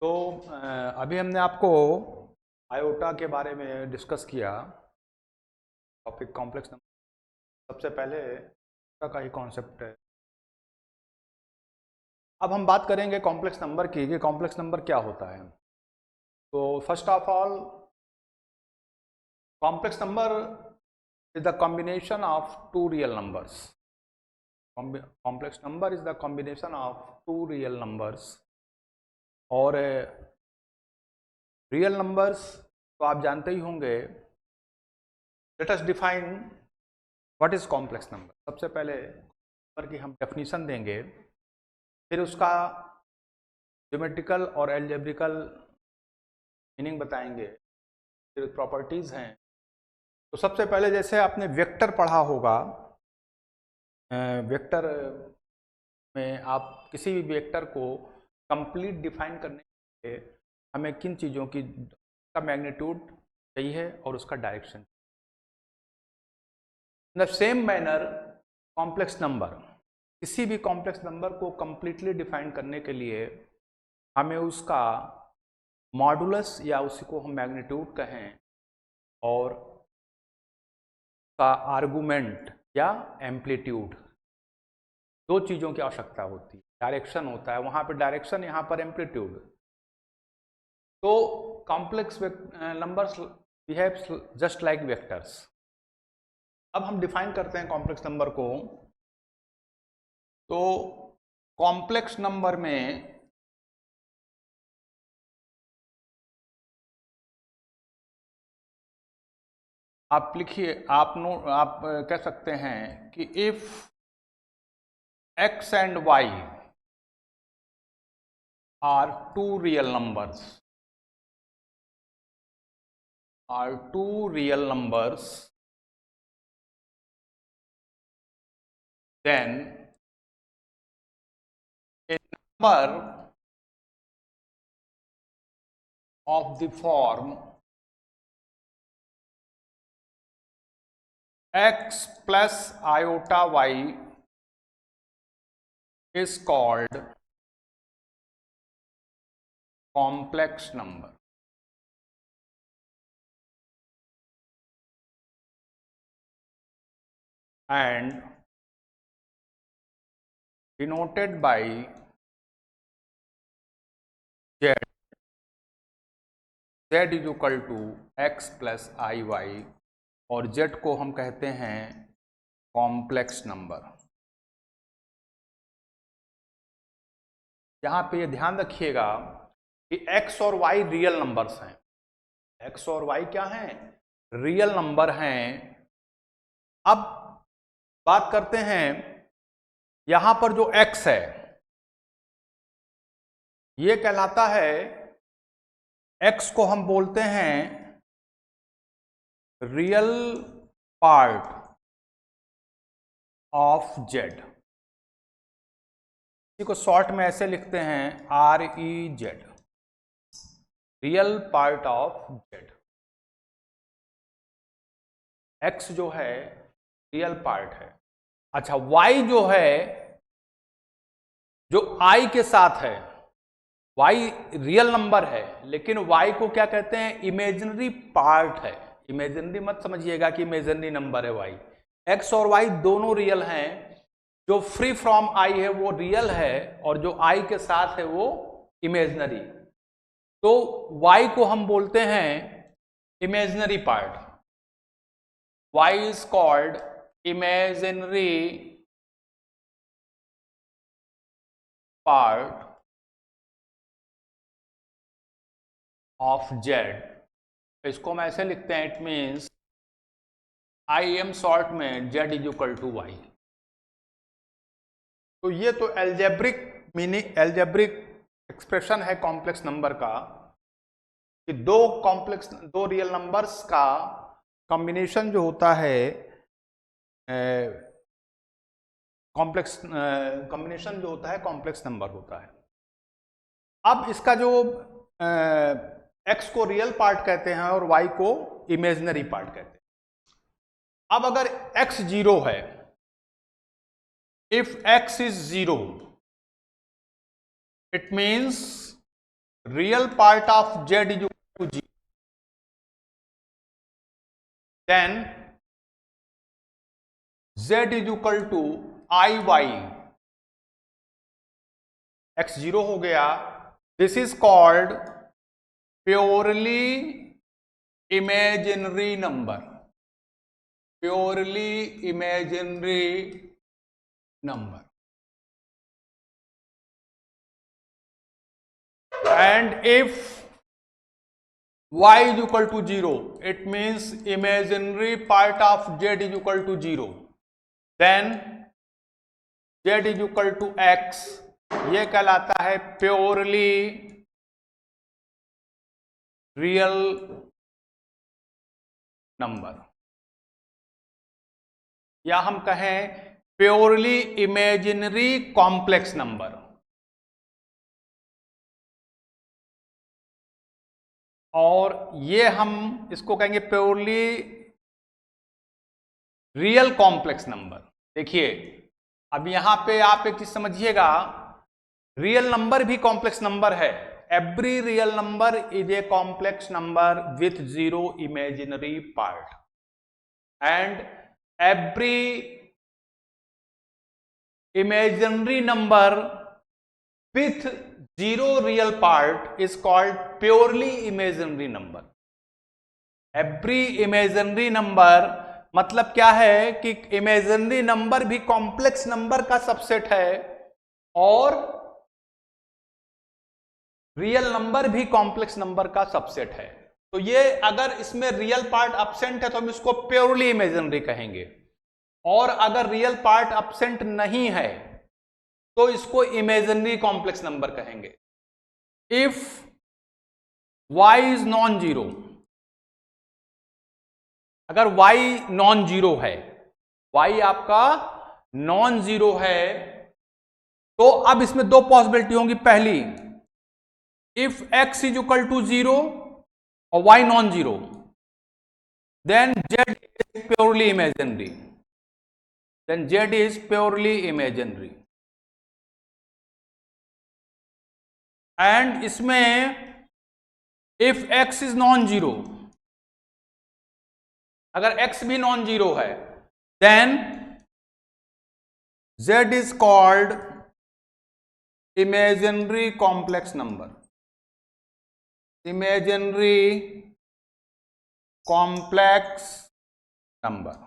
तो अभी हमने आपको आयोटा के बारे में डिस्कस किया। Topic complex number. सबसे पहले आयोटा का ही कॉन्सेप्ट है। अब हम बात करेंगे कॉम्प्लेक्स नंबर की कि कॉम्प्लेक्स नंबर क्या होता है। तो first of all, complex number is the combination of two real numbers. Complex number is the combination of two real numbers. और रियल नंबर्स तो आप जानते ही होंगे। Let us define what is complex number. सबसे पहले नंबर की हम डेफिनेशन देंगे, फिर उसका ज्योमेट्रिकल और एल्जेब्रिकल मीनिंग बताएंगे, फिर प्रॉपर्टीज हैं। तो सबसे पहले जैसे आपने वेक्टर पढ़ा होगा, वेक्टर में आप किसी भी वेक्टर को कंप्लीट डिफाइन करने के लिए हमें किन चीज़ों की का मैग्नीट्यूड चाहिए और उसका direction. In the same manner complex number, किसी भी कॉम्प्लेक्स नंबर को कंप्लीटली डिफाइन करने के लिए हमें उसका मॉडुलस या उसी को हम मैग्नीट्यूड कहें और का आर्गुमेंट या एम्पलीट्यूड, दो चीज़ों की आवश्यकता होती है। डायरेक्शन होता है वहाँ पर डायरेक्शन, यहाँ पर एम्पलीट्यूड। तो complex numbers behave just like vectors. अब हम डिफाइन करते हैं कॉम्प्लेक्स नंबर को। तो कॉम्प्लेक्स नंबर में आप लिखिए, आप कह सकते हैं कि if x and y are two real numbers, then a number of the form x plus iota y is called complex number. And denoted by z, z is equal to x plus iy, और z को हम कहते हैं complex number. यहाँ पे ये ध्यान रखिएगा कि x और y रियल नंबर्स हैं। x और y क्या हैं? रियल नंबर हैं। अब बात करते हैं, यहां पर जो x है ये कहलाता है, x को हम बोलते हैं रियल पार्ट ऑफ z। इसी को शॉर्ट में ऐसे लिखते हैं REZ, real part of z। x जो है रियल पार्ट है। अच्छा, y जो है, जो i के साथ है, y रियल नंबर है लेकिन y को क्या कहते हैं? इमेजिनरी पार्ट है। इमेजिनरी मत समझिएगा कि इमेजिनरी नंबर है y। x और y दोनों रियल हैं। जो फ्री फ्रॉम i है वो रियल है और जो i के साथ है वो इमेजिनरी। तो y को हम बोलते हैं imaginary part. y is called imaginary part of z। इसको हम ऐसे लिखते हैं, it means I M short में z is equal to Y. तो ये तो एल्जेब्रिक मीनिंग, एल्जेब्रिक एक्सप्रेशन है कॉम्प्लेक्स नंबर का, कि दो रियल नंबर्स का कॉम्बिनेशन जो होता है, कॉम्बिनेशन जो होता है कॉम्प्लेक्स नंबर होता है। अब इसका जो x को रियल पार्ट कहते हैं और y को इमेजिनरी पार्ट कहते हैं। अब अगर x 0 है, if x is 0, it means real part of z is equal to 0, then z is equal to iy, x 0 हो गया. This is called purely imaginary number. Purely imaginary number. And if y is equal to 0, it means imaginary part of z is equal to 0. Then z is equal to x. ये कहलाता है purely real number, या हम कहें purely imaginary complex number. और ये हम इसको कहेंगे प्योरली रियल कॉम्प्लेक्स नंबर. देखिए अब यहां पे आप एक चीज समझिएगा, रियल नंबर भी कॉम्प्लेक्स नंबर है. Every real number is a complex number with 0 imaginary part, and every imaginary number with 0 real part is called purely imaginary number. Every imaginary number मतलब क्या है कि imaginary number भी complex number का subset है और real number भी complex number का सबसेट है. तो ये अगर इसमें real part absent है तो हम इसको purely imaginary कहेंगे, और अगर रियल पार्ट अब्सेंट नहीं है तो इसको इमेजिनरी कॉम्प्लेक्स नंबर कहेंगे. If y is non zero, अगर y नॉन जीरो है, y आपका नॉन जीरो है, तो अब इसमें दो पॉसिबिलिटी होंगी. पहली, if x is equal to 0 और y non zero, then z is purely imaginary. Then z is purely imaginary. And इसमें if x is non-zero, अगर x भी non-zero है, then z is called imaginary complex number. Imaginary complex number.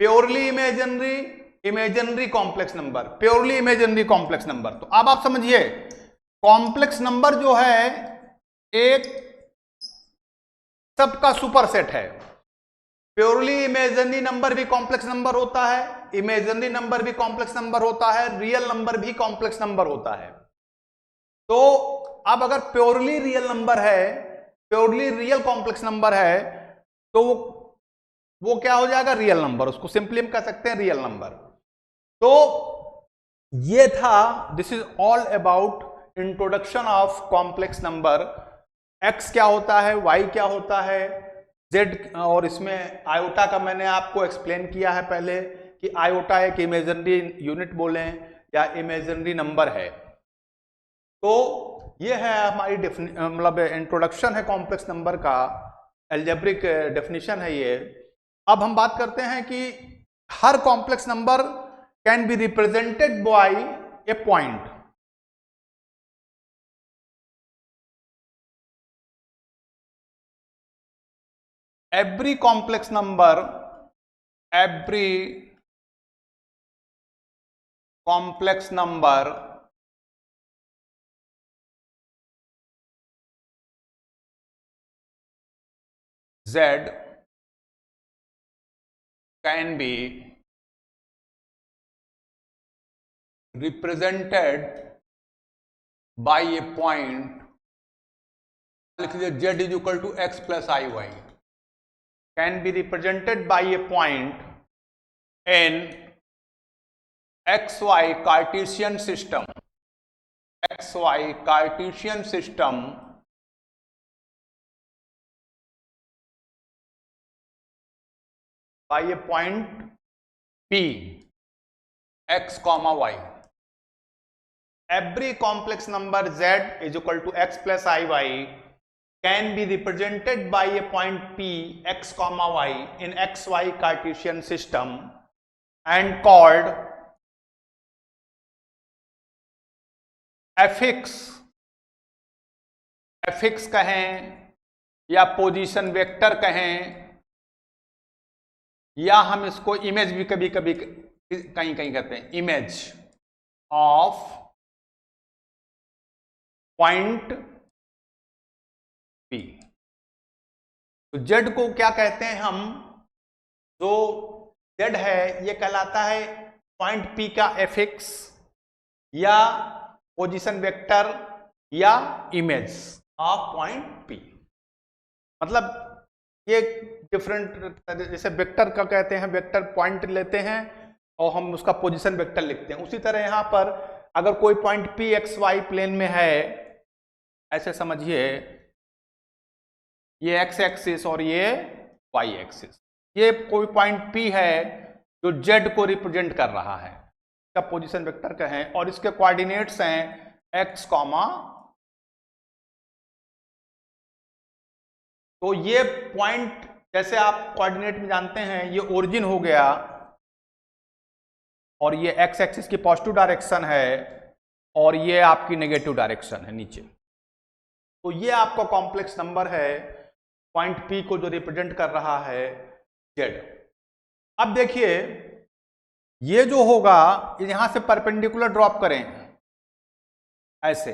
Purely imaginary, imaginary complex number, purely imaginary complex number. तो अब आप समझिए complex number जो है एक सबका सुपरसेट है. प्योरली इमेजिनरी नंबर भी कॉम्प्लेक्स नंबर होता है, इमेजिनरी नंबर भी कॉम्प्लेक्स नंबर होता है, रियल नंबर भी कॉम्प्लेक्स नंबर होता है. तो अब अगर प्योरली रियल नंबर है, प्योरली रियल कॉम्प्लेक्स नंबर है, तो वो क्या हो जाएगा? Real number. उसको सिंपली हम कह सकते हैं रियल नंबर. तो ये था, this is all about introduction of complex number. X क्या होता है, वाई क्या होता है, जेड, और इसमें आयोटा का मैंने आपको एक्सप्लेन किया है पहले कि आयोटा एक इमेजिनरी यूनिट बोलें या इमेजिनरी नंबर है. तो ये है हमारी मतलब इंट्रोडक्शन है कॉम्प्लेक्स नंबर का, एल्जेब्रिक डेफिनेशन है ये. अब हम बात करते हैं कि हर complex number can be represented by a point. every complex number z can be represented by a point. लिख लीजिए z is equal to x plus iy. Can be represented by a point in xy Cartesian system. xy Cartesian system by a point P, x, y. every complex number z is equal to x plus iy can be represented by a point p x comma y in xy Cartesian system and called fx कहें या position vector कहें, या हम इसको image भी कभी कभी कहीं कहीं कहते हैं, इमेज ऑफ पॉइंट पी। तो जेड को क्या कहते हैं हम, जो जेड है ये कहलाता है पॉइंट पी का एफिक्स या पोजीशन वेक्टर या इमेज ऑफ पॉइंट पी। मतलब ये डिफरेंट, जैसे वेक्टर का कहते हैं, वेक्टर पॉइंट लेते हैं और हम उसका पोजीशन वेक्टर लिखते हैं, उसी तरह यहां पर अगर कोई point P X Y plane में है, ऐसे समझिए ये एक्स एक्सिस और ये वाई एक्सिस, ये कोई पॉइंट पी है जो जेड को रिप्रेजेंट कर रहा है, इसका पोजीशन वेक्टर कहें, और इसके कोऑर्डिनेट्स हैं एक्स कॉमा। तो ये पॉइंट जैसे आप कोऑर्डिनेट में जानते हैं, ये ओरिजिन हो गया और ये एक्स एक्सिस की पॉजिटिव डायरेक्शन है और ये आपकी नेगेटिव डायरेक्शन है नीचे। तो ये आपका कॉम्प्लेक्स नंबर है पॉइंट पी को जो रिप्रेजेंट कर रहा है जेड। अब देखिए ये जो होगा, यहां से परपेंडिकुलर ड्रॉप करें ऐसे,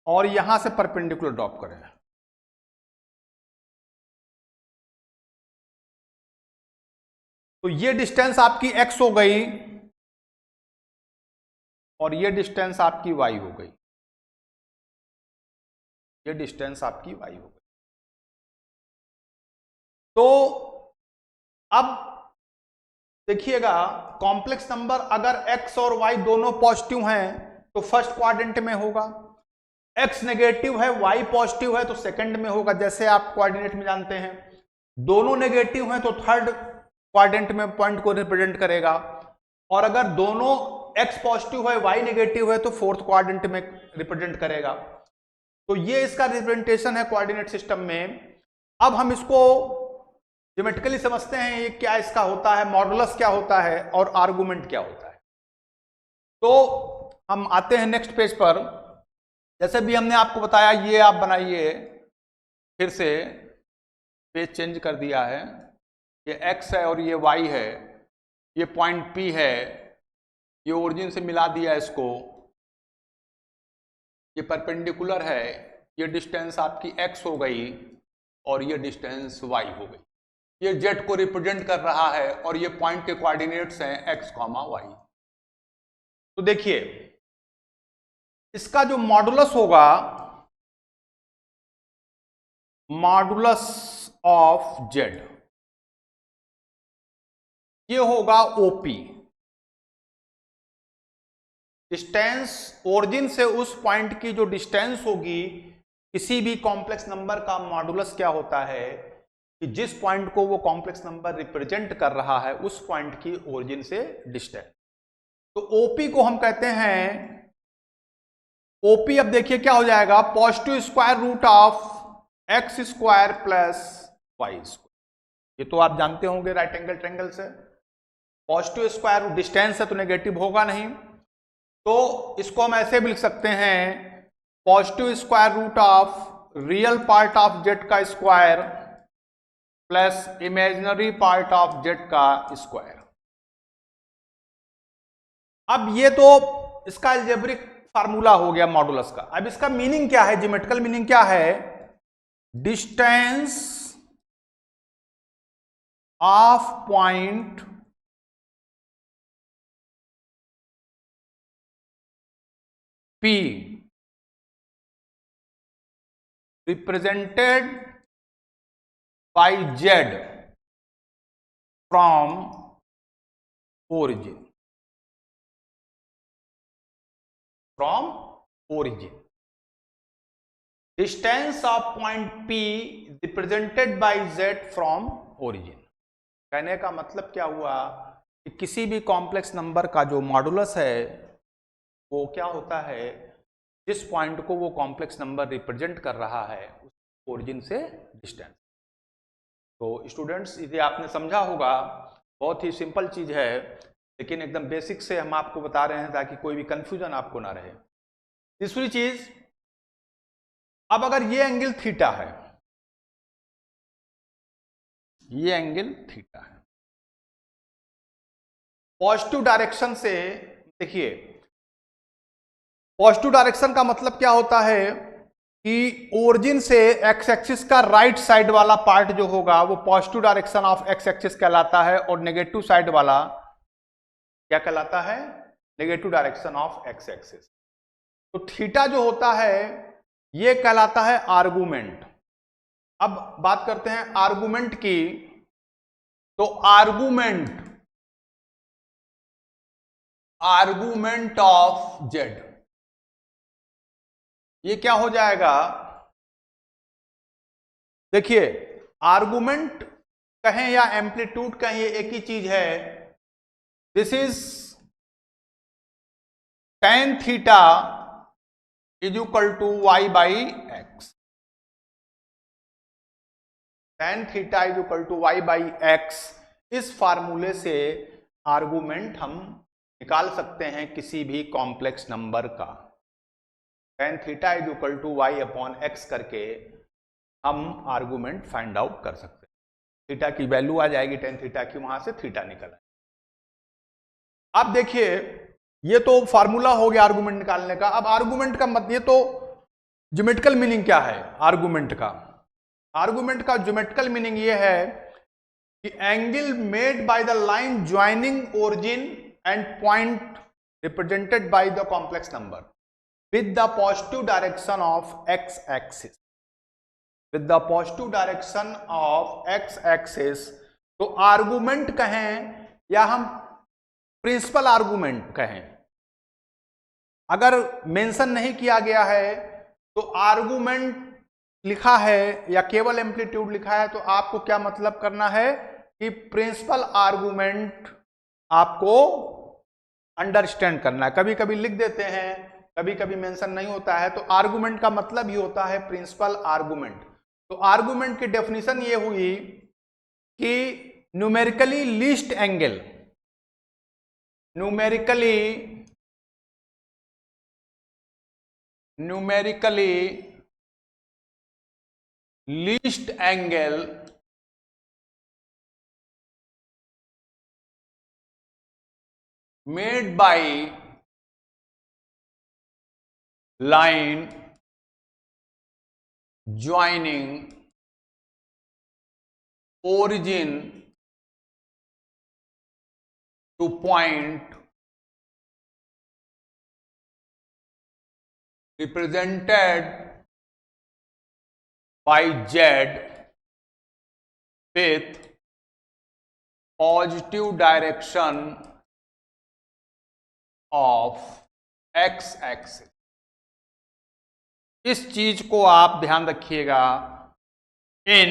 और यहां से परपेंडिकुलर ड्रॉप करें, तो ये डिस्टेंस आपकी x हो गई और ये डिस्टेंस आपकी y हो गई, ये डिस्टेंस आपकी y हो गई। तो अब देखिएगा कॉम्प्लेक्स नंबर अगर x और y दोनों पॉजिटिव हैं तो फर्स्ट क्वाड्रेंट में होगा, x नेगेटिव है y पॉजिटिव है तो सेकंड में होगा, जैसे आप कोऑर्डिनेट में जानते हैं। दोनों नेगेटिव हैं तो थर्ड क्वाड्रेंट में पॉइंट को रिप्रेजेंट करेगा, और अगर दोनों x पॉजिटिव है y नेगेटिव है तो फोर्थ क्वाड्रेंट में रिप्रेजेंट करेगा। तो ये इसका रिप्रेजेंटेशन है कोऑर्डिनेट सिस्टम में। अब हम इसको ज्योमेट्रिकली समझते हैं, ये क्या इसका होता है, मॉडुलस क्या होता है और आर्गुमेंट क्या होता है। तो हम आते हैं नेक्स्ट पेज पर। जैसे भी हमने आपको बताया, ये आप बनाइए, फिर से पेज चेंज कर दिया है, ये x है और ये y है, ये पॉइंट P है, ये ओरिजिन से मिला दिया इसको, ये परपेंडिकुलर है, ये डिस्टेंस आपकी x हो गई और ये डिस्टेंस y हो गई। ये z को रिप्रेजेंट कर रहा है और ये पॉइंट के कोऑर्डिनेट्स हैं x, y। तो देखिए इसका जो मॉडुलस होगा, मॉडुलस ऑफ z, ये होगा OP, डिस्टेंस ओरिजिन से उस पॉइंट की जो डिस्टेंस होगी, किसी भी कॉम्प्लेक्स नंबर का मॉडुलस क्या होता है कि जिस पॉइंट को वो कॉम्प्लेक्स नंबर रिप्रेजेंट कर रहा है उस पॉइंट की ओरिजिन से डिस्टेंस। तो OP को हम कहते हैं, OP अब देखिए क्या हो जाएगा, positive square root of x square plus y square. ये तो आप जानते होंगे राइट एंगल ट्रायंगल से, पॉजिटिव स्क्वायर रूट डिस्टेंस है तो नेगेटिव होगा नहीं, तो इसको हम ऐसे भी लिख सकते हैं, positive square root of real part of z का square plus imaginary part of z का स्क्वायर। अब ये तो इसका अलजेब्रिक फार्मूला हो गया मॉडुलस का। अब इसका मीनिंग क्या है, ज्योमेट्रिकल मीनिंग क्या है, distance of point P represented by Z from origin, distance of point P represented by Z from origin। कहने का मतलब क्या हुआ कि किसी भी कॉम्प्लेक्स नंबर का जो मॉडुलस है वो क्या होता है, जिस पॉइंट को वो कॉम्प्लेक्स नंबर रिप्रेजेंट कर रहा है उस ओरिजिन से डिस्टेंस। तो स्टूडेंट्स इसे आपने समझा होगा, बहुत ही सिंपल चीज है, लेकिन एकदम बेसिक से हम आपको बता रहे हैं ताकि कोई भी कंफ्यूजन आपको ना रहे। तीसरी चीज, अब अगर ये एंगल थीटा है, ये एंगल थीटा है, पॉजिटिव डायरेक्शन से, देखिए पॉजिटिव डायरेक्शन का मतलब क्या होता है कि ओरिजिन से एक्स एक्सिस का राइट साइड वाला पार्ट जो होगा वो positive direction of x axis कहलाता है, और नेगेटिव साइड वाला क्या कहलाता है, negative direction of x axis. तो थीटा जो होता है ये कहलाता है आर्गुमेंट। अब बात करते हैं आर्गुमेंट की, तो आर्गुमेंट ऑफ जेड, ये क्या हो जाएगा, देखिए आर्गुमेंट कहें या एम्पलीट्यूड कहें ये एक ही चीज है। This is tan theta is equal to Y by X, tan theta is equal to Y by X. इस फार्मूले से आर्गुमेंट हम निकाल सकते हैं किसी भी कॉम्प्लेक्स नंबर का। tan theta is equal to Y upon X करके हम आर्गुमेंट फाइंड आउट कर सकते हैं। थीटा की वैल्यू आ जाएगी tan थीटा की, वहां से थीटा निकला। अब देखिए ये तो फार्मूला हो गया आर्गुमेंट निकालने का। अब आर्गुमेंट का मतलब, ये तो ज्योमेट्रिकल मीनिंग क्या है आर्गुमेंट का, आर्गुमेंट का ज्योमेट्रिकल मीनिंग ये है कि angle made by the line joining origin and point represented by the complex number with the positive direction of x axis, with the positive direction of x axis. तो argument कहें या हम principal argument कहें, अगर mention नहीं किया गया है तो आर्गुमेंट लिखा है या केवल एम्पलीट्यूड लिखा है तो आपको क्या मतलब करना है कि प्रिंसिपल आर्गुमेंट आपको अंडरस्टैंड करना है। कभी कभी लिख देते हैं, कभी कभी मेंशन नहीं होता है, तो आर्गुमेंट का मतलब ही होता है प्रिंसिपल आर्गुमेंट। तो आर्गुमेंट की डेफिनेशन ये हुई कि numerically least angle, numerically least angle made by line joining origin to point represented by Z with positive direction of x axis। इस चीज को आप ध्यान रखिएगा, इन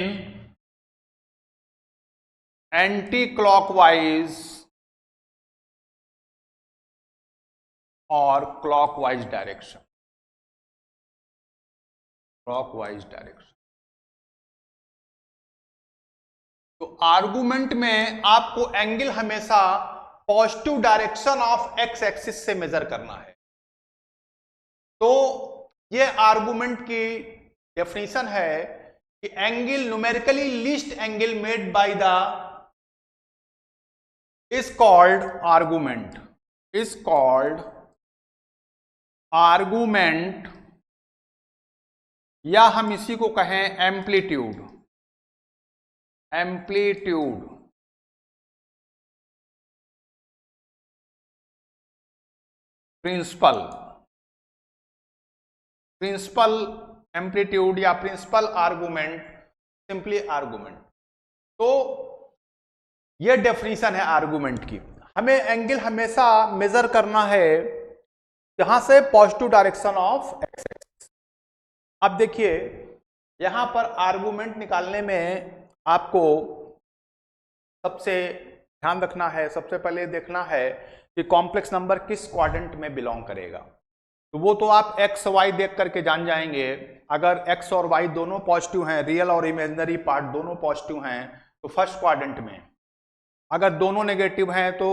एंटी क्लॉकवाइज और क्लॉकवाइज डायरेक्शन, क्लॉकवाइज डायरेक्शन। तो आर्गुमेंट में आपको एंगल हमेशा positive direction of x axis से मेजर करना है। तो ये आर्गुमेंट की डेफिनेशन है कि angle numerically least angle made by the is called argument, is called argument, या हम इसी को कहें amplitude, amplitude. Principal, principal amplitude या प्रिंसिपल आर्गुमेंट, सिंपली आर्गुमेंट। तो यह डेफिनेशन है आर्गुमेंट की। हमें एंगल हमेशा मेजर करना है यहां से positive direction of x axis. अब देखिए यहां पर आर्गुमेंट निकालने में आपको सबसे ध्यान रखना है, सबसे पहले देखना है कि कॉम्प्लेक्स नंबर किस क्वाड्रेंट में बिलोंग करेगा। तो वो तो आप एक्स वाई देख करके जान जाएंगे। अगर एक्स और वाई दोनों पॉजिटिव हैं, रियल और इमेजिनरी पार्ट दोनों पॉजिटिव हैं, तो फर्स्ट क्वाड्रेंट में। अगर दोनों नेगेटिव हैं तो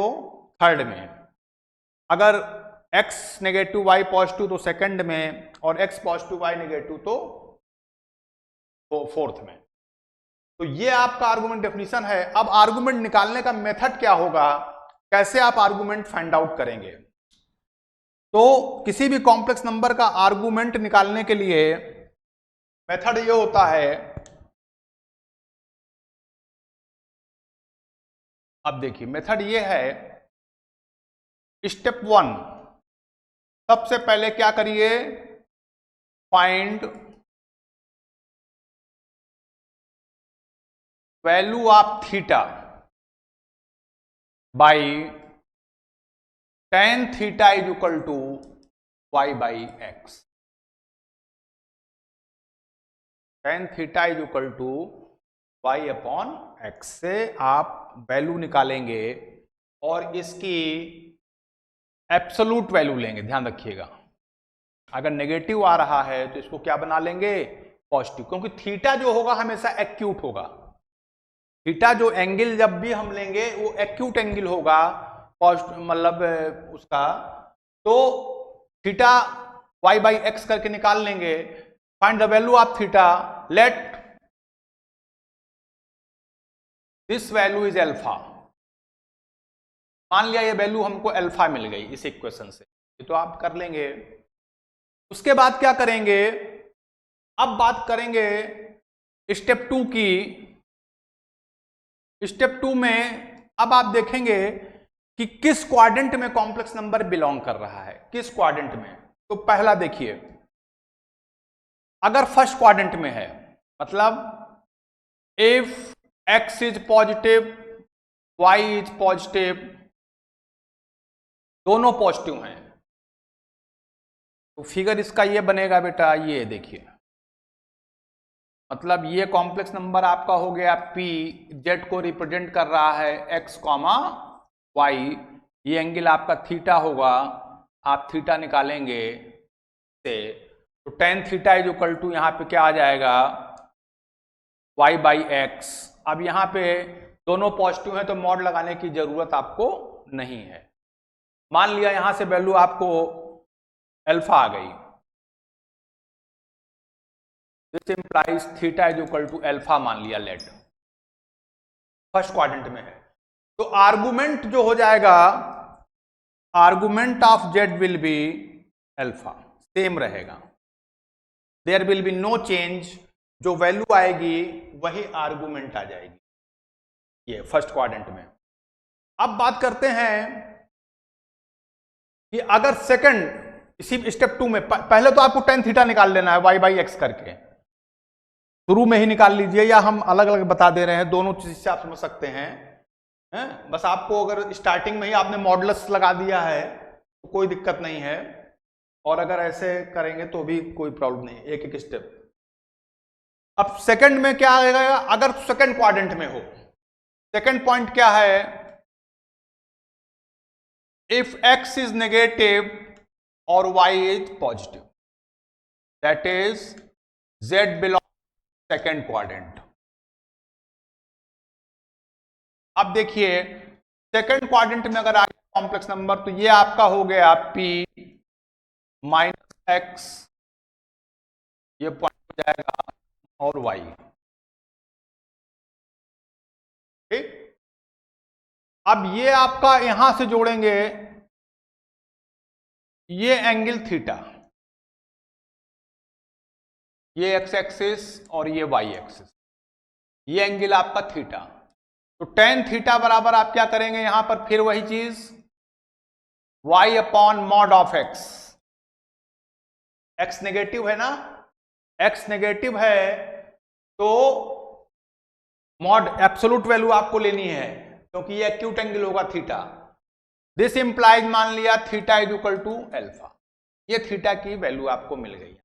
थर्ड में। अगर एक्स नेगेटिव वाई पॉजिटिव तो सेकंड में, और एक्स पॉजिटिव वाई नेगेटिव तो फोर्थ में। तो ये आपका आर्गुमेंट डेफिनेशन है। अब आर्गुमेंट निकालने का मेथड क्या होगा, कैसे आप आर्गुमेंट फाइंड आउट करेंगे? तो किसी भी कॉम्प्लेक्स नंबर का आर्गुमेंट निकालने के लिए मेथड ये होता है। अब देखिए मेथड ये है, स्टेप 1, सबसे पहले क्या करिए, find value of theta by tan theta is equal to Y by X. tan theta is equal to Y upon X से आप वैल्यू निकालेंगे और इसकी एब्सोलूट वैल्यू लेंगे। ध्यान रखिएगा, अगर नेगेटिव आ रहा है तो इसको क्या बना लेंगे, पॉजिटिव, क्योंकि थीटा जो होगा हमेशा एक्यूट होगा। थीटा जो एंगल जब भी हम लेंगे वो एक्यूट एंगल होगा, मतलब उसका। तो थीटा वाई बाई एक्स करके निकाल लेंगे। Find the value of theta, let this value is alpha. मान लिया ये वैल्यू हमको अल्फा मिल गई इस इक्वेशन से, ये तो आप कर लेंगे। उसके बाद क्या करेंगे, अब बात करेंगे स्टेप 2 की। स्टेप 2 में अब आप देखेंगे कि किस क्वाड्रेंट में कॉम्प्लेक्स नंबर बिलोंग कर रहा है, किस क्वाड्रेंट में। तो पहला देखिए, अगर फर्स्ट क्वाड्रेंट में है, मतलब if x is positive, y is positive, दोनों पॉजिटिव हैं, तो फिगर इसका ये बनेगा बेटा, ये देखिए, मतलब ये कॉम्प्लेक्स नंबर आपका हो गया p, z को रिप्रेजेंट कर रहा है x, y, ये एंगल आपका थीटा होगा। आप थीटा निकालेंगे से, तो tan theta is equal to यहां पे क्या आ जाएगा, y बाई एक्स। अब यहां पे दोनों पॉजिटिव हैं तो मॉड लगाने की जरूरत आपको नहीं है। मान लिया यहां से वैल्यू आपको अल्फा आ गई, this implies theta is equal to alpha मान लिया, लेट फर्स्ट क्वाड्रेंट में है। तो आर्गुमेंट जो हो जाएगा, argument of Z will be alpha, same रहेगा, there will be no change. जो वैल्यू आएगी वही आर्गुमेंट आ जाएगी, ये फर्स्ट क्वाड्रेंट में। अब बात करते हैं कि अगर सेकंड, इसी स्टेप 2 में पहले तो आपको tan थीटा निकाल लेना है y बाई एक्स करके, शुरू में ही निकाल लीजिए, या हम अलग अलग बता दे रहे हैं, दोनों चीज से आप समझ सकते हैं। बस आपको अगर स्टार्टिंग में ही आपने मॉडुलस लगा दिया है तो कोई दिक्कत नहीं है, और अगर ऐसे करेंगे तो भी कोई प्रॉब्लम नहीं, एक एक स्टेप। अब सेकंड में क्या आएगा, अगर सेकंड क्वाड्रेंट में हो, सेकंड पॉइंट क्या है, इफ x इज नेगेटिव और y is positive, that is z belong second quadrant. अब देखिए सेकंड क्वाड्रेंट में अगर आ गया कॉम्प्लेक्स नंबर, तो ये आपका हो गया p माइनस एक्स, ये पॉइंट हो जाएगा, और y, ठीक। अब ये आपका यहां से जोड़ेंगे, ये एंगल थीटा, ये एक्स एक्सिस और ये वाई एक्सिस, ये एंगल आपका थीटा। तो tan थीटा बराबर आप क्या करेंगे, यहां पर फिर वही चीज, y upon mod of x। x negative है ना, x नेगेटिव है तो मॉड एब्सोलूट वैल्यू आपको लेनी है, क्योंकि ये एक्यूट एंगल होगा थीटा। दिस इंप्लाइज, मान लिया theta is equal to alpha, ये थीटा की वैल्यू आपको मिल गई,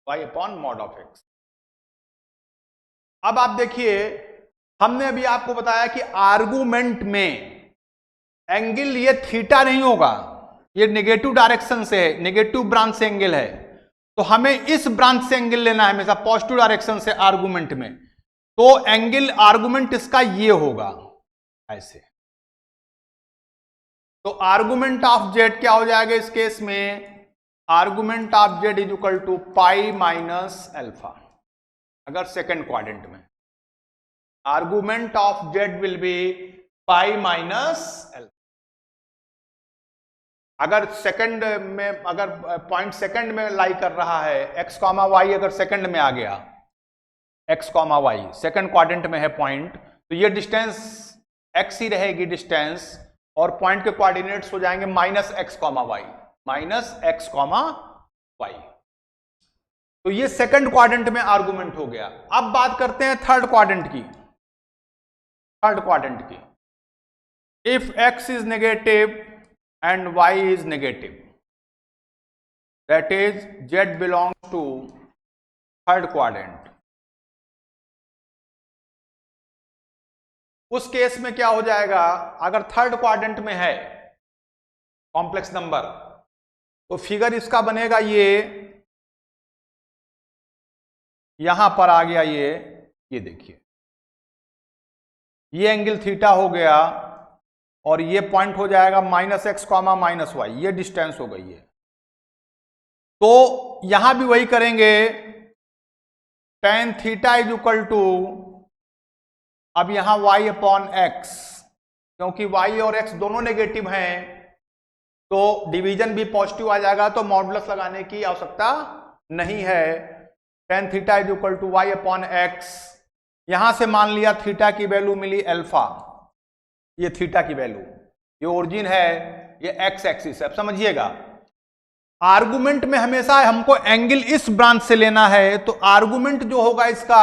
y upon mod of x। अब आप देखिए, हमने अभी आपको बताया कि आर्गुमेंट में एंगल ये थीटा नहीं होगा, ये नेगेटिव डायरेक्शन से है, नेगेटिव ब्रांच से एंगल है, तो हमें इस ब्रांच से एंगल लेना है हमेशा पॉजिटिव डायरेक्शन से आर्गुमेंट में। तो एंगल आर्गुमेंट इसका ये होगा ऐसे। तो आर्गुमेंट ऑफ जेड क्या हो जाएगा इस केस में? Argument of Z is equal to pi minus alpha, अगर सेकेंड क्वाड्रेंट में। Argument of Z will be pi minus alpha. अगर सेकंड में, अगर पॉइंट सेकंड में लाई कर रहा है, एक्स कॉमा वाई अगर सेकंड में आ गया, X comma Y second quadrant में है पॉइंट, तो ये डिस्टेंस एक्स ही रहेगी डिस्टेंस, और पॉइंट के कोऑर्डिनेट्स हो जाएंगे minus X comma Y, minus X comma Y. तो ये सेकंड क्वाड्रेंट में आर्गुमेंट हो गया। अब बात करते हैं थर्ड क्वाड्रेंट की। थर्ड क्वाड्रेंट की, if x is negative and y is negative, that is z belongs to third quadrant। उस केस में क्या हो जाएगा? अगर थर्ड क्वाड्रेंट में है कॉम्प्लेक्स नंबर, तो फिगर इसका बनेगा ये, यहां पर आ गया ये देखिए, ये एंगल थीटा हो गया, और ये पॉइंट हो जाएगा minus X comma minus Y, ये डिस्टेंस हो गई है। तो यहां भी वही करेंगे, tan theta is equal to, अब यहां वाई अपॉन एक्स, क्योंकि वाई और एक्स दोनों नेगेटिव हैं, तो डिवीजन भी पॉजिटिव आ जाएगा, तो मॉडुलस लगाने की आवश्यकता नहीं है। Tan theta is equal to Y upon X, यहां से मान लिया थीटा की वैल्यू मिली अल्फा, ये थीटा की वैल्यू, ये ओरिजिन है, ये एक्स एक्सिस है। अब समझिएगा, आर्गुमेंट में हमेशा हमको एंगल इस ब्रांच से लेना है, तो आर्गुमेंट जो होगा इसका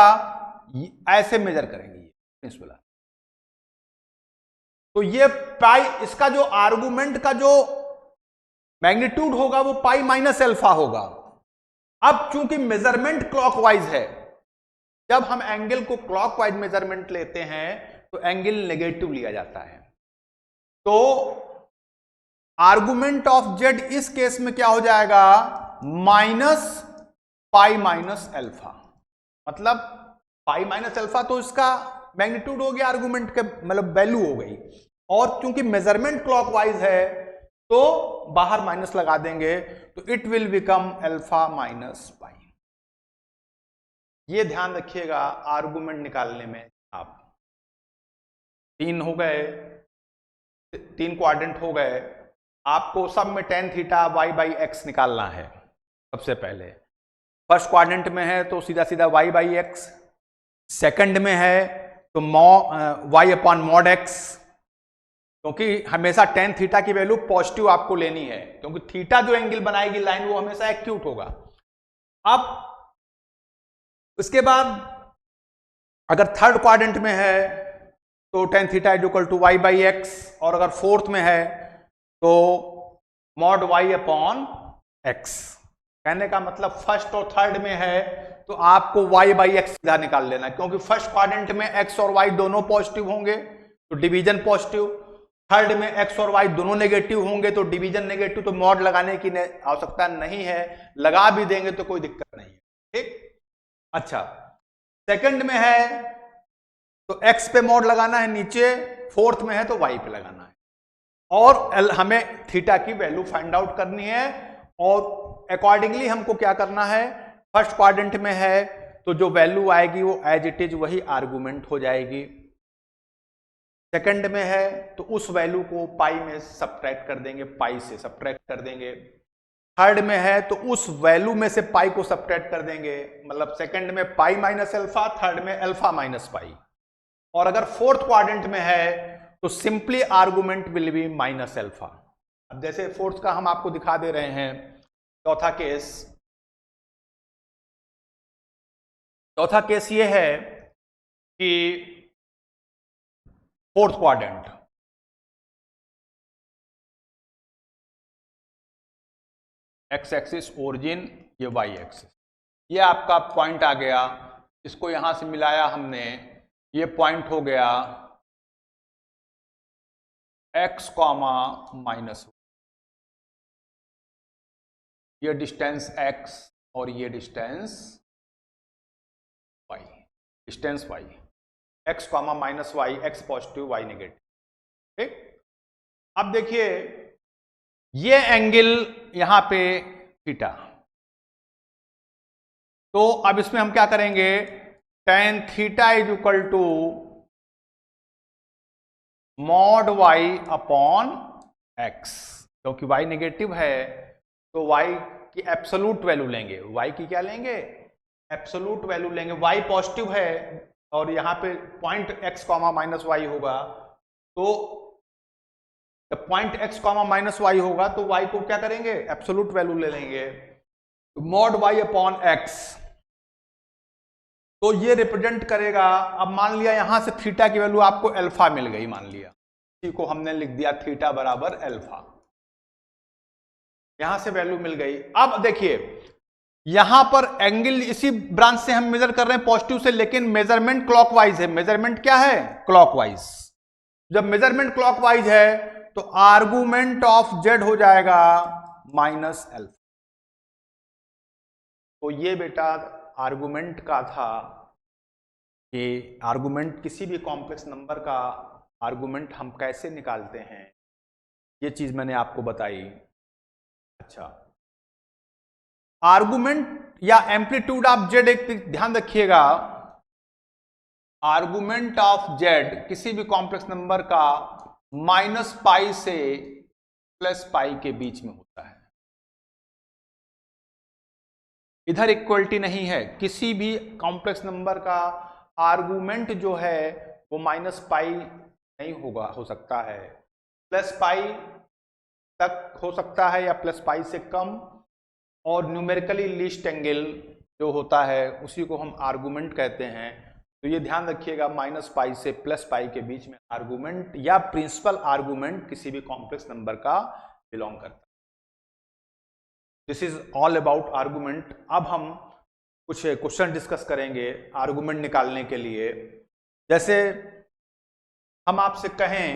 ऐसे मेजर करेंगे प्रिंसिपल। तो ये पाई, इसका जो आर्गुमेंट का जो मैग्नीट्यूड होगा वो पाई माइनस अल्फा होगा। अब चूंकि मेजरमेंट क्लॉकवाइज है, जब हम एंगल को क्लॉकवाइज मेजरमेंट लेते हैं तो एंगल नेगेटिव लिया जाता है। तो आर्गुमेंट ऑफ जेड इस केस में क्या हो जाएगा? माइनस पाई माइनस अल्फा, मतलब पाई माइनस अल्फा तो इसका मैग्नीट्यूड हो गया, आर्गुमेंट के मतलब वैल्यू हो गई, और क्योंकि मेजरमेंट क्लॉकवाइज है तो बाहर माइनस लगा देंगे, तो it will become alpha minus pi. ये ध्यान रखिएगा आर्गुमेंट निकालने में। आप तीन हो गए, तीन क्वाड्रेंट हो गए, आपको सब में tan theta Y by X निकालना है। सबसे पहले फर्स्ट क्वाड्रेंट में है तो सीधा सीधा वाई बाई एक्स, सेकंड में है तो वाई अपॉन मॉड एक्स, क्योंकि हमेशा टेन थीटा की वैल्यू पॉजिटिव आपको लेनी है, क्योंकि थीटा जो एंगल बनाएगी लाइन वो हमेशा एक्यूट होगा। अब उसके बाद अगर थर्ड क्वाड्रेंट में है तो tan theta is equal to Y by X, और अगर फोर्थ में है तो मॉड वाई अपॉन एक्स। कहने का मतलब फर्स्ट और थर्ड में है तो आपको वाई बाई एक्स सीधा निकाल लेना, क्योंकि फर्स्ट क्वाड्रेंट में एक्स और वाई दोनों पॉजिटिव होंगे तो डिवीजन पॉजिटिव, थर्ड में एक्स और वाई दोनों नेगेटिव होंगे तो डिवीजन नेगेटिव, तो मॉड लगाने की आवश्यकता नहीं है, लगा भी देंगे तो कोई दिक्कत नहीं है। ठीक, अच्छा सेकंड में है तो एक्स पे मॉड लगाना है नीचे, फोर्थ में है तो वाई पे लगाना है, और हमें थीटा की वैल्यू फाइंड आउट करनी है, और अकॉर्डिंगली हमको क्या करना है, फर्स्ट क्वाड्रेंट में है तो जो वैल्यू आएगी वो एज इट इज वही आर्गुमेंट हो जाएगी, सेकंड में है तो उस वैल्यू को पाई में सब्ट्रैक्ट कर देंगे, पाई से सब्ट्रैक्ट कर देंगे, थर्ड में है तो उस वैल्यू में से पाई को सब्ट्रैक्ट कर देंगे, मतलब सेकंड में पाई माइनस अल्फा, थर्ड में अल्फा माइनस पाई, और अगर फोर्थ क्वाड्रेंट में है तो simply argument will be minus alpha. अब जैसे फोर्थ का हम आपको दिखा दे रहे हैं, चौथा केस ये है कि fourth quadrant, x axis origin, ये वाई एक्सिस, ये आपका पॉइंट आ गया, इसको यहां से मिलाया हमने, ये पॉइंट हो गया, x कॉमा माइनस, ये डिस्टेंस x और ये distance y, distance y, x comma minus Y, x positive y negative. ठीक, अब देखिए ये एंगल यहां पे थीटा, तो अब इसमें हम क्या करेंगे, tan theta is equal to mod y upon x, क्योंकि y नेगेटिव है तो y की एब्सोलूट वैल्यू लेंगे, y की क्या लेंगे, एब्सोलूट वैल्यू लेंगे। y पॉजिटिव है और यहाँ पे point x comma minus Y होगा, तो जब point x comma minus Y होगा तो y को क्या करेंगे, एब्सोलूट वैल्यू ले लेंगे, मॉड y अपॉन x, तो ये रिप्रेजेंट करेगा। अब मान लिया यहां से थीटा की वैल्यू आपको अल्फा मिल गई, मान लिया इसी को हमने लिख दिया थीटा बराबर अल्फा, यहां से वैल्यू मिल गई। अब देखिए यहां पर एंगल इसी ब्रांच से हम मेजर कर रहे हैं पॉजिटिव से, लेकिन मेजरमेंट क्लॉकवाइज है। मेजरमेंट क्या है, क्लॉकवाइज। जब मेजरमेंट क्लॉकवाइज है तो आर्गुमेंट ऑफ जेड हो जाएगा माइनस अल्फा। तो ये बेटा आर्गुमेंट का था कि आर्गुमेंट किसी भी कॉम्प्लेक्स नंबर का आर्गुमेंट हम कैसे निकालते हैं, ये चीज मैंने आपको बताई। अच्छा, आर्गुमेंट या एम्पलीट्यूड ऑफ जेड, एक ध्यान रखिएगा, आर्गुमेंट ऑफ जेड किसी भी कॉम्प्लेक्स नंबर का माइनस पाई से प्लस पाई के बीच में होता है। इधर इक्वलिटी नहीं है, किसी भी कॉम्प्लेक्स नंबर का आर्गुमेंट जो है वो माइनस पाई नहीं होगा, हो सकता है प्लस पाई तक हो सकता है या प्लस पाई से कम, और न्यूमेरिकली लीस्ट एंगल जो होता है उसी को हम आर्गुमेंट कहते हैं। तो ये ध्यान रखिएगा, माइनस पाई से प्लस पाई के बीच में आर्गुमेंट या प्रिंसिपल आर्गुमेंट किसी भी कॉम्प्लेक्स नंबर का बिलोंग करता है। This is all about argument. अब हम कुछ क्वेश्चन डिस्कस करेंगे आर्गुमेंट निकालने के लिए। जैसे हम आपसे कहें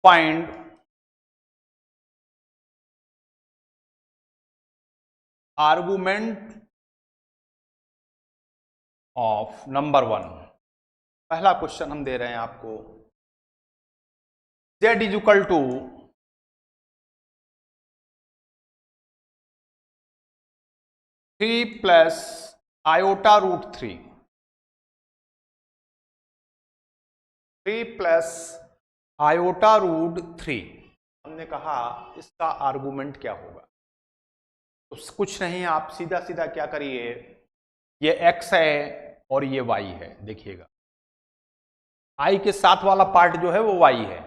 फाइंड आर्गुमेंट ऑफ नंबर 1, पहला क्वेश्चन हम दे रहे हैं आपको, z is equal to 3 plus iota root 3, 3 plus iota root 3। हमने कहा इसका आर्गुमेंट क्या होगा, तो कुछ नहीं, आप सीधा सीधा क्या करिए, ये x है और ये y है। देखिएगा i के साथ वाला पार्ट जो है वो y है,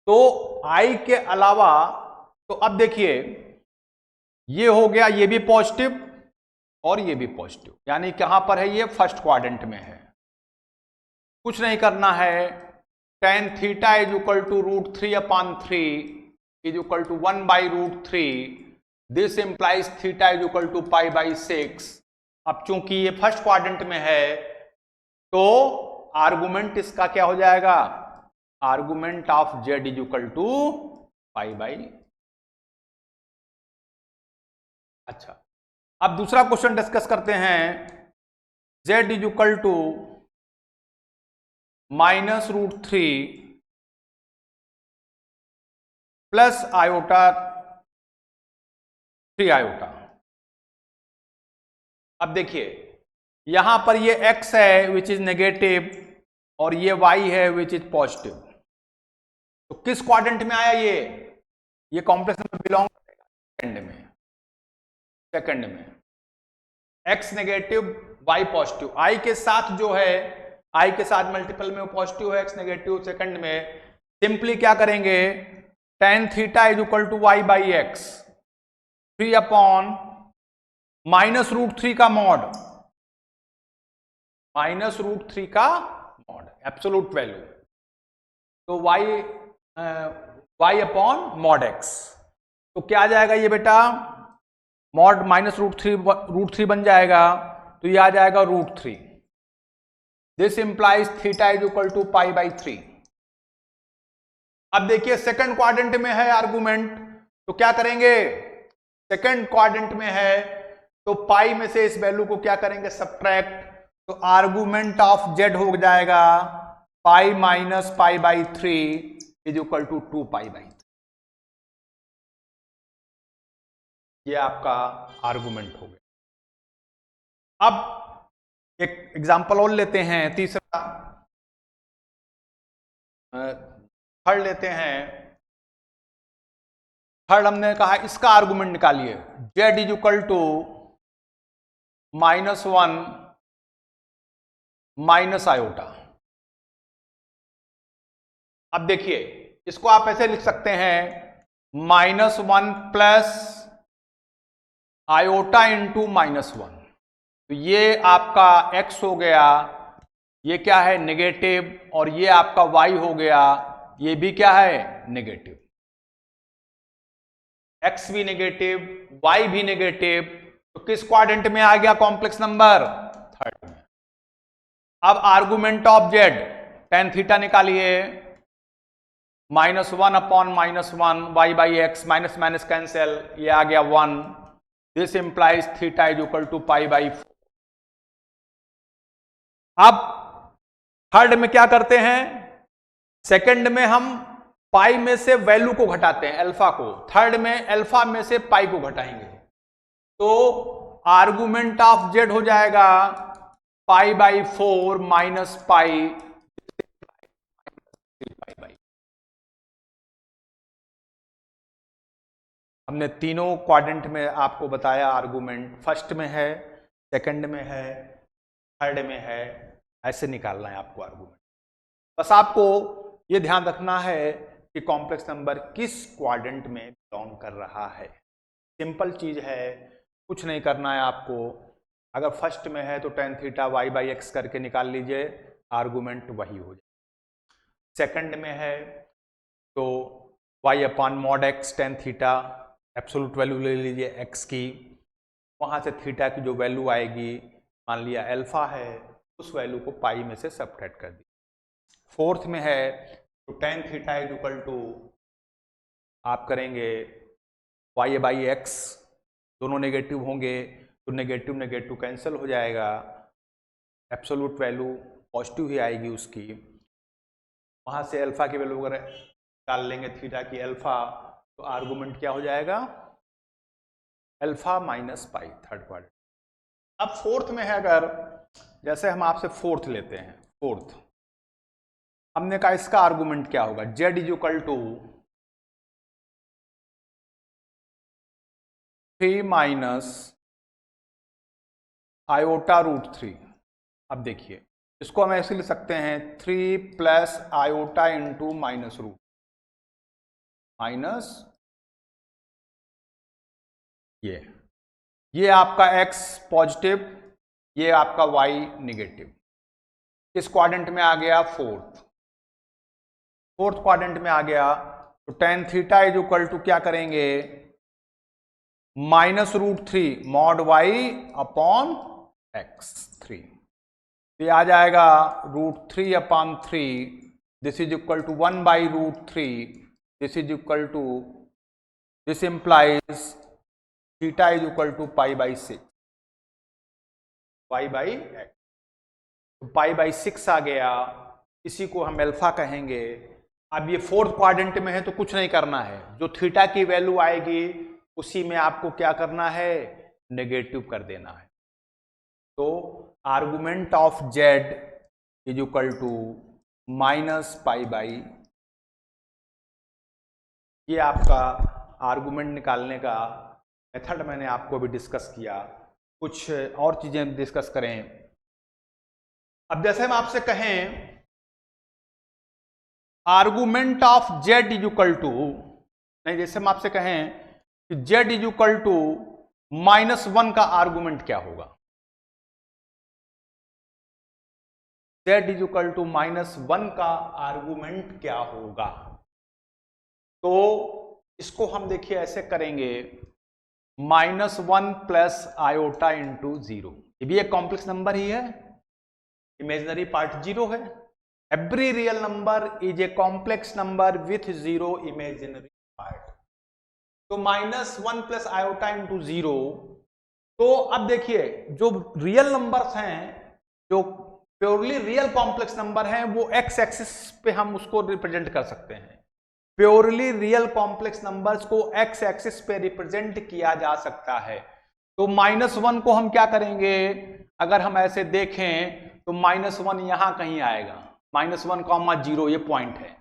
तो i के अलावा, तो अब देखिए ये हो गया, ये भी पॉजिटिव और ये भी पॉजिटिव, यानी कहां पर है, ये फर्स्ट क्वाड्रेंट में है। कुछ नहीं करना है, tan theta is equal to root 3 upon 3 is equal to 1 by root 3, this implies theta is equal to pi by 6। अब चूंकि ये फर्स्ट क्वाड्रेंट में है तो आर्गुमेंट इसका क्या हो जाएगा, argument of Z is equal to pi by. अच्छा, अब दूसरा क्वेश्चन डिस्कस करते हैं, Z is equal to minus root 3 plus iota 3 iota. अब देखिए यहां पर ये x है विच इज नेगेटिव और ये y है विच इज पॉजिटिव, तो किस क्वाड्रेंट में आया ये कॉम्प्लेक्स नंबर बिलोंग करेगा सेकंड में, x negative y positive, i के साथ जो है, i के साथ मल्टीपल में पॉजिटिव है, x नेगेटिव सेकंड में। सिंपली क्या करेंगे, tan theta is equal to y by X, 3 upon minus root 3 का मॉड, माइनस रूट 3 का मॉड एब्सोलूट वैल्यू, तो y अपॉन मॉड x, तो क्या आ जाएगा ये बेटा, मॉड माइनस रूट 3 बन जाएगा, तो ये आ जाएगा root 3। This implies theta is equal to pi by 3। अब देखिए सेकंड क्वाड्रेंट में है आर्गुमेंट, तो क्या करेंगे, सेकंड क्वाड्रेंट में है तो पाई में से इस वैल्यू को क्या करेंगे, सब्ट्रैक्ट, तो आर्गुमेंट ऑफ जेड हो जाएगा pi minus pi by 3 is equal to 2 pi by 3। ये आपका आर्गुमेंट हो गया। अब एक एग्जांपल और लेते हैं, तीसरा थर्ड लेते हैं। थर्ड हमने कहा इसका आर्गुमेंट निकालिए, Z is equal to -1 minus iota. अब देखिए इसको आप ऐसे लिख सकते हैं -1 प्लस आयोटा इंटू -1, तो ये आपका x हो गया, ये क्या है नेगेटिव, और ये आपका y हो गया, ये भी क्या है नेगेटिव, x भी नेगेटिव y भी नेगेटिव, तो किस क्वाड्रेंट में आ गया कॉम्प्लेक्स नंबर, थर्ड में। अब argument of Z tan theta निकालिए, -1 upon -1 y by X, minus minus cancel, ये आ गया 1, this implies theta is equal to pi by 4। अब थर्ड में क्या करते हैं, सेकंड में हम पाई में से वैल्यू को घटाते हैं अल्फा को, थर्ड में अल्फा में से पाई को घटाएंगे, तो आर्गुमेंट ऑफ जेड हो जाएगा पाई बाई 4 माइनस पाई बाई। हमने तीनों क्वाड्रेंट में आपको बताया आर्गुमेंट, फर्स्ट में है, सेकंड में है, थर्ड में है, ऐसे निकालना है आपको आर्गुमेंट। बस आपको ये ध्यान रखना है कि कॉम्प्लेक्स नंबर किस क्वाड्रेंट में बिलोंग कर रहा है। सिंपल चीज है, कुछ नहीं करना है आपको। अगर फर्स्ट में है तो tan theta y by x करके निकाल लीजिए, आर्गुमेंट वही हो जाए। सेकंड में है तो y upon mod x tan theta, absolute value ले लीजिए x की, वहां से थीटा की जो वैल्यू आएगी, मान लिया अल्फा है, उस वैल्यू को पाई में से सबट्रैक्ट कर दी। फोर्थ में है तो tan theta is equal to आप करेंगे y बाई एक्स, दोनों नेगेटिव होंगे तो नेगेटिव नेगेटिव कैंसिल हो जाएगा, एब्सोल्यूट वैल्यू पॉजिटिव ही आएगी उसकी, वहां से अल्फा की वैल्यू अगर डाल लेंगे थीटा की अल्फा, तो आर्गुमेंट क्या हो जाएगा, alpha minus pi, third quadrant. अब फोर्थ में है, अगर जैसे हम आपसे फोर्थ लेते हैं, फोर्थ हमने कहा इसका आर्गुमेंट क्या होगा, Z is equal to 3 minus iota root 3। अब देखिए इसको हम ऐसे लिख सकते हैं 3 plus iota into minus root, minus ये आपका x पॉजिटिव, ये आपका y निगेटिव। किस क्वाड्रेंट में आ गया, फोर्थ क्वाड्रेंट में आ गया, तो tan theta is equal to क्या करेंगे, -√3 मॉड y अपॉन x 3, ये आ जाएगा √3 upon 3, this is equal to 1 by √3, this is equal to, this implies theta is equal to pi by 6, pi by X, तो पाई बाई 6 आ गया, इसी को हम अल्फा कहेंगे। अब ये फोर्थ क्वाड्रेंट में है तो कुछ नहीं करना है, जो थीटा की वैल्यू आएगी उसी में आपको क्या करना है, नेगेटिव कर देना है। तो argument of Z is equal to minus pi by, ये आपका आर्गुमेंट निकालने का मेथड मैंने आपको भी डिस्कस किया। कुछ और चीजें डिस्कस करें। अब जैसे हम आपसे कहें argument of Z is equal to, नहीं जैसे हम आपसे कहें कि जेड इज इक्वल टू -1 का आर्गुमेंट क्या होगा, जेड इज इक्वल टू -1 का आर्गुमेंट क्या होगा। तो इसको हम देखिए ऐसे करेंगे, -1 प्लस आयोटा इंटू 0, ये भी एक कॉम्प्लेक्स नंबर ही है, इमेजिनरी पार्ट 0 है, every real number is a complex number with zero imaginary part. तो -1 प्लस आयोटा इंटू 0। तो अब देखिए जो रियल नंबर्स हैं, जो प्योरली रियल कॉम्प्लेक्स नंबर हैं, वो एक्स एक्सिस पे हम उसको रिप्रेजेंट कर सकते हैं। प्योरली रियल कॉम्प्लेक्स नंबर्स को एक्स एक्सिस पे रिप्रेजेंट किया जा सकता है। तो -1 को हम क्या करेंगे, अगर हम ऐसे देखें तो -1 यहां कहीं आएगा, -1, 0 ये पॉइंट है।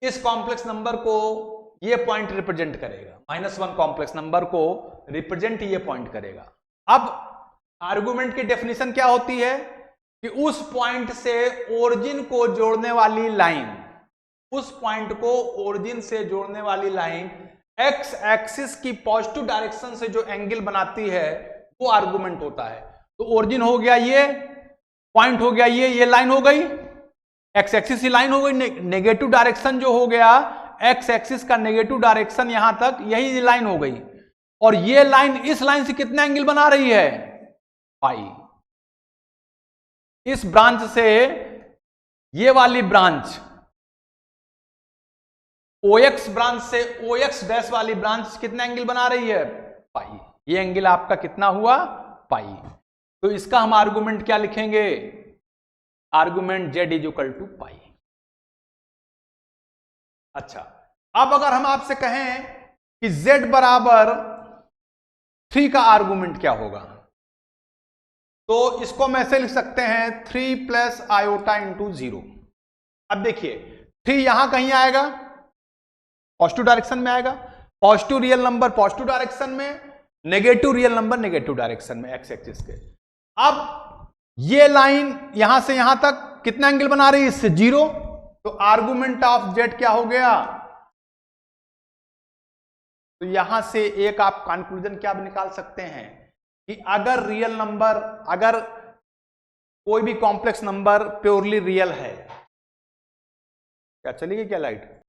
इस कॉम्प्लेक्स नंबर को ये पॉइंट रिप्रेजेंट करेगा, -1 कॉम्प्लेक्स नंबर को रिप्रेजेंट ये पॉइंट करेगा। अब आर्गुमेंट की डेफिनेशन क्या होती है कि उस पॉइंट से ओरिजिन को जोड़ने वाली लाइन, उस पॉइंट को ओरिजिन से जोड़ने वाली लाइन एक्स एक्सिस की पॉजिटिव डायरेक्शन से जो एंगल बनाती है वो आर्गुमेंट होता है। तो ओरिजिन हो गया ये, पॉइंट हो गया ये लाइन हो गई, एक्स एक्सिस की लाइन हो गई, नेगेटिव डायरेक्शन जो हो गया एक्स एक्सिस का नेगेटिव डायरेक्शन यहां तक, यही लाइन हो गई। और ये लाइन इस लाइन से कितना एंगल बना रही है, पाई। इस ब्रांच से ये वाली ब्रांच OX ब्रांच से OX डैश वाली ब्रांच कितना एंगल बना रही है, पाई। ये एंगल आपका कितना हुआ, पाई। तो इसका हम आर्गुमेंट क्या लिखेंगे, आर्गुमेंट Z इक्वल टू पाई। अच्छा, अब अगर हम आपसे कहें कि Z बराबर 3 का आर्गुमेंट क्या होगा, तो इसको हम ऐसे लिख सकते हैं 3 प्लस आयोटा इंटू 0। अब देखिए 3 यहां कहीं आएगा, पॉजिटिव डायरेक्शन में आएगा, positive real number positive direction में, negative real number negative direction में एक्स एक्सिस के। अब ये लाइन यहां से यहां तक कितना एंगल बना रही है, इससे 0। तो आर्गुमेंट ऑफ Z क्या हो गया, तो यहां से एक आप कंक्लूजन क्या निकाल सकते हैं कि अगर रियल नंबर, अगर कोई भी कॉम्प्लेक्स नंबर प्योरली रियल है, क्या चलेगी क्या लाइट।